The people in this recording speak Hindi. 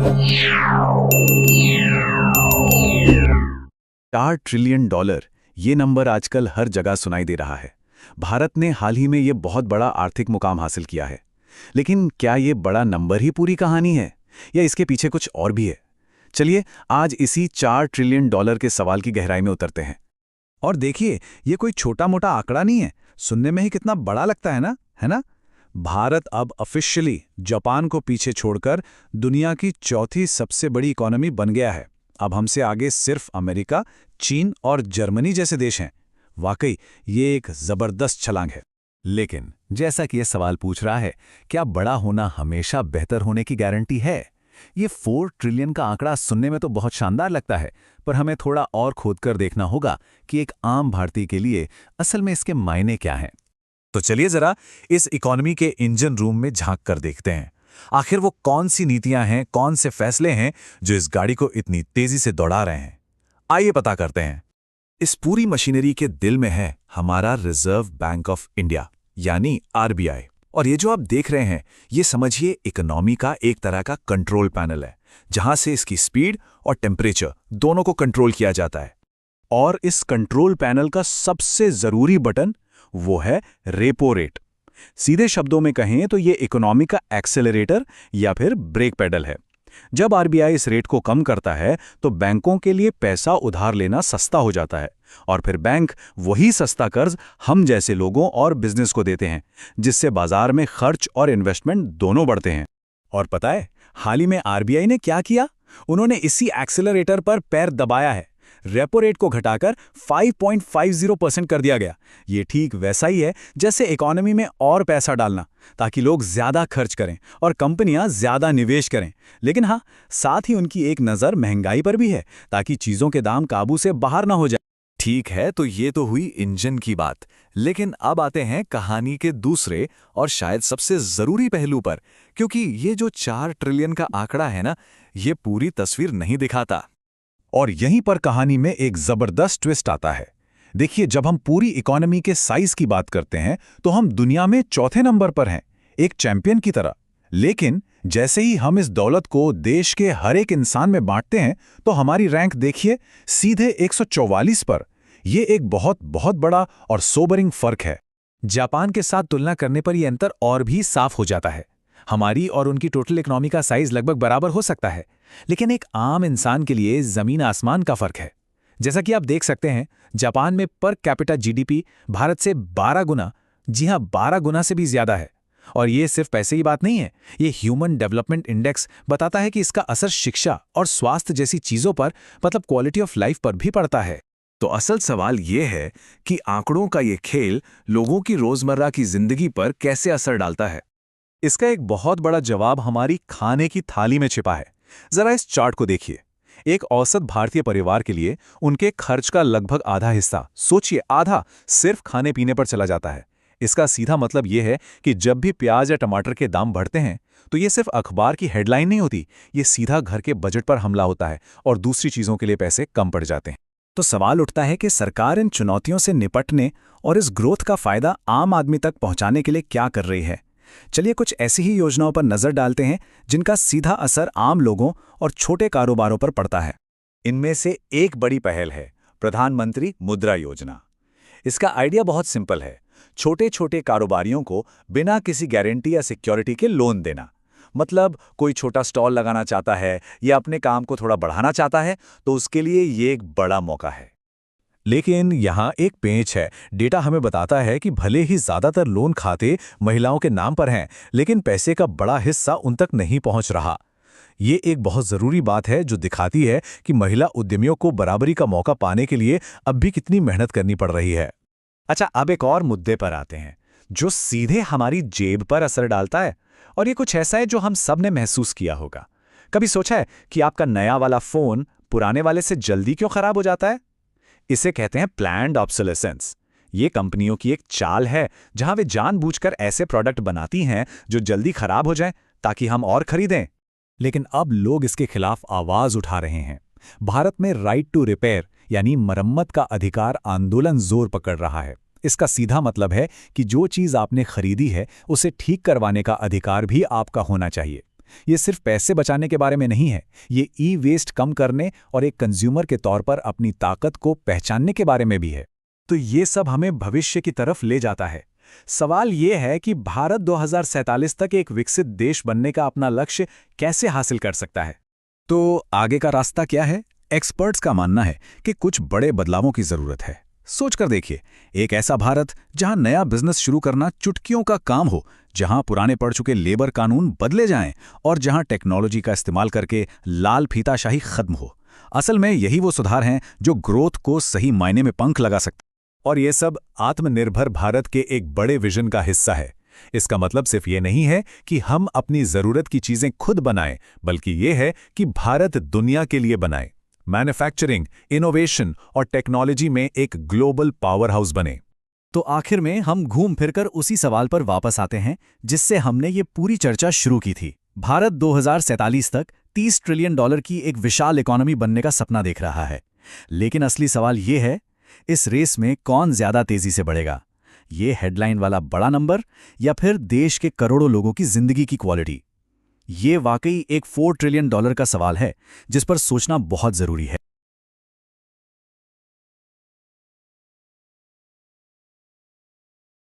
$4 ट्रिलियन, ये नंबर आजकल हर जगह सुनाई दे रहा है। भारत ने हाल ही में ये बहुत बड़ा आर्थिक मुकाम हासिल किया है। लेकिन क्या ये बड़ा नंबर ही पूरी कहानी है या इसके पीछे कुछ और भी है? चलिए आज इसी $4 ट्रिलियन के सवाल की गहराई में उतरते हैं। और देखिए, ये कोई छोटा मोटा आंकड़ा नहीं है, सुनने में ही कितना बड़ा लगता है ना? भारत अब ऑफिशियली जापान को पीछे छोड़कर दुनिया की चौथी सबसे बड़ी इकोनॉमी बन गया है। अब हमसे आगे सिर्फ अमेरिका, चीन और जर्मनी जैसे देश हैं। वाकई ये एक जबरदस्त छलांग है। लेकिन जैसा कि यह सवाल पूछ रहा है, क्या बड़ा होना हमेशा बेहतर होने की गारंटी है? ये 4 ट्रिलियन का आंकड़ा सुनने में तो बहुत शानदार लगता है, पर हमें थोड़ा और खोदकर देखना होगा कि एक आम भारतीय के लिए असल में इसके मायने क्या हैं। तो चलिए जरा इस इकोनॉमी के इंजन रूम में झांक कर देखते हैं। आखिर वो कौन सी नीतियां हैं, कौन से फैसले हैं जो इस गाड़ी को इतनी तेजी से दौड़ा रहे हैं। आइए पता करते हैं। इस पूरी मशीनरी के दिल में है हमारा रिजर्व बैंक ऑफ इंडिया यानी आरबीआई। और ये जो आप देख रहे हैं, ये समझिए इकोनॉमी का एक तरह का कंट्रोल पैनल है, जहां से इसकी स्पीड और टेम्परेचर दोनों को कंट्रोल किया जाता है। और इस कंट्रोल पैनल का सबसे जरूरी बटन वो है रेपो रेट। सीधे शब्दों में कहें तो ये इकोनॉमी का एक्सेलरेटर या फिर ब्रेक पेडल है। जब आरबीआई इस रेट को कम करता है तो बैंकों के लिए पैसा उधार लेना सस्ता हो जाता है, और फिर बैंक वही सस्ता कर्ज हम जैसे लोगों और बिजनेस को देते हैं, जिससे बाजार में खर्च और इन्वेस्टमेंट दोनों बढ़ते हैं। और पता है हाल ही में आरबीआई ने क्या किया? उन्होंने इसी एक्सेलरेटर पर पैर दबाया है। रेपो रेट को घटाकर 5.50% कर दिया गया। ये ठीक वैसा ही है जैसे इकोनॉमी में और पैसा डालना, ताकि लोग ज्यादा खर्च करें और कंपनियां ज्यादा निवेश करें। लेकिन हाँ, साथ ही उनकी एक नज़र महंगाई पर भी है, ताकि चीजों के दाम काबू से बाहर ना हो जाए। ठीक है, तो ये तो हुई इंजन की बात। लेकिन अब आते हैं कहानी के दूसरे और शायद सबसे जरूरी पहलू पर, क्योंकि ये जो 4 ट्रिलियन का आंकड़ा है ना, ये पूरी तस्वीर नहीं दिखाता। और यहीं पर कहानी में एक जबरदस्त ट्विस्ट आता है। देखिए, जब हम पूरी इकोनॉमी के साइज की बात करते हैं तो हम दुनिया में चौथे नंबर पर हैं, एक चैंपियन की तरह। लेकिन जैसे ही हम इस दौलत को देश के हर एक इंसान में बांटते हैं तो हमारी रैंक देखिए सीधे 144 पर। यह एक बहुत बहुत बड़ा और सोबरिंग फर्क है। जापान के साथ तुलना करने पर यह अंतर और भी साफ हो जाता है। हमारी और उनकी टोटल इकोनॉमी का साइज लगभग बराबर हो सकता है, लेकिन एक आम इंसान के लिए जमीन आसमान का फर्क है। जैसा कि आप देख सकते हैं, जापान में पर कैपिटा जीडीपी भारत से 12 गुना, जी हां 12 गुना से भी ज्यादा है। और ये सिर्फ पैसे की बात नहीं है, ये ह्यूमन डेवलपमेंट इंडेक्स बताता है कि इसका असर शिक्षा और स्वास्थ्य जैसी चीजों पर, मतलब क्वालिटी ऑफ लाइफ पर भी पड़ता है। तो असल सवाल ये है कि आंकड़ों का ये खेल लोगों की रोजमर्रा की जिंदगी पर कैसे असर डालता है। इसका एक बहुत बड़ा जवाब हमारी खाने की थाली में छिपा है। जरा इस चार्ट को देखिए। एक औसत भारतीय परिवार के लिए उनके खर्च का लगभग आधा हिस्सा, सोचिए आधा, सिर्फ खाने पीने पर चला जाता है। इसका सीधा मतलब यह है कि जब भी प्याज या टमाटर के दाम बढ़ते हैं तो ये सिर्फ अखबार की हेडलाइन नहीं होती, ये सीधा घर के बजट पर हमला होता है और दूसरी चीजों के लिए पैसे कम पड़ जाते हैं। तो सवाल उठता है कि सरकार इन चुनौतियों से निपटने और इस ग्रोथ का फायदा आम आदमी तक पहुंचाने के लिए क्या कर रही है। चलिए कुछ ऐसी ही योजनाओं पर नजर डालते हैं जिनका सीधा असर आम लोगों और छोटे कारोबारों पर पड़ता है। इनमें से एक बड़ी पहल है प्रधानमंत्री मुद्रा योजना। इसका आइडिया बहुत सिंपल है, छोटे छोटे कारोबारियों को बिना किसी गारंटी या सिक्योरिटी के लोन देना। मतलब कोई छोटा स्टॉल लगाना चाहता है या अपने काम को थोड़ा बढ़ाना चाहता है तो उसके लिए ये एक बड़ा मौका है। लेकिन यहाँ एक पेंच है। डेटा हमें बताता है कि भले ही ज्यादातर लोन खाते महिलाओं के नाम पर हैं, लेकिन पैसे का बड़ा हिस्सा उन तक नहीं पहुँच रहा। ये एक बहुत जरूरी बात है जो दिखाती है कि महिला उद्यमियों को बराबरी का मौका पाने के लिए अब भी कितनी मेहनत करनी पड़ रही है। अच्छा, अब एक और मुद्दे पर आते हैं जो सीधे हमारी जेब पर असर डालता है, और ये कुछ ऐसा है जो हम सब ने महसूस किया होगा। कभी सोचा है कि आपका नया वाला फोन पुराने वाले से जल्दी क्यों खराब हो जाता है? इसे कहते हैं प्लैन्ड ऑब्सोलेसेंस। ये कंपनियों की एक चाल है जहां वे जानबूझकर ऐसे प्रोडक्ट बनाती हैं जो जल्दी खराब हो जाएं ताकि हम और खरीदें। लेकिन अब लोग इसके खिलाफ आवाज उठा रहे हैं। भारत में राइट टू रिपेयर यानी मरम्मत का अधिकार आंदोलन जोर पकड़ रहा है। इसका सीधा मतलब है कि जो चीज आपने खरीदी है उसे ठीक करवाने का अधिकार भी आपका होना चाहिए। ये सिर्फ पैसे बचाने के बारे में नहीं है, ये ई वेस्ट कम करने और एक कंज्यूमर के तौर पर अपनी ताकत को पहचानने के बारे में भी है। तो ये सब हमें भविष्य की तरफ ले जाता है। सवाल ये है कि भारत 2047 तक एक विकसित देश बनने का अपना लक्ष्य कैसे हासिल कर सकता है। तो आगे का रास्ता क्या है? एक्सपर्ट्स का मानना है कि कुछ बड़े बदलावों की जरूरत है। सोचकर देखिए, एक ऐसा भारत जहां नया बिजनेस शुरू करना चुटकियों का काम हो, जहां पुराने पड़ चुके लेबर कानून बदले जाएं और जहां टेक्नोलॉजी का इस्तेमाल करके लाल फीताशाही खत्म हो। असल में यही वो सुधार हैं जो ग्रोथ को सही मायने में पंख लगा सकते। और ये सब आत्मनिर्भर भारत के एक बड़े विजन का हिस्सा है। इसका मतलब सिर्फ ये नहीं है कि हम अपनी जरूरत की चीजें खुद बनाएं, बल्कि ये है कि भारत दुनिया के लिए बनाए, मैन्युफैक्चरिंग, इनोवेशन और टेक्नोलॉजी में एक ग्लोबल पावर हाउस बने। तो आखिर में हम घूम फिरकर उसी सवाल पर वापस आते हैं जिससे हमने ये पूरी चर्चा शुरू की थी। भारत 2047 तक $30 ट्रिलियन की एक विशाल इकोनॉमी बनने का सपना देख रहा है। लेकिन असली सवाल ये है, इस रेस में कौन ज्यादा तेजी से बढ़ेगा? ये हेडलाइन वाला बड़ा नंबर या फिर देश के करोड़ों लोगों की जिंदगी की क्वालिटी? ये वाकई एक $4 ट्रिलियन का सवाल है जिस पर सोचना बहुत जरूरी है।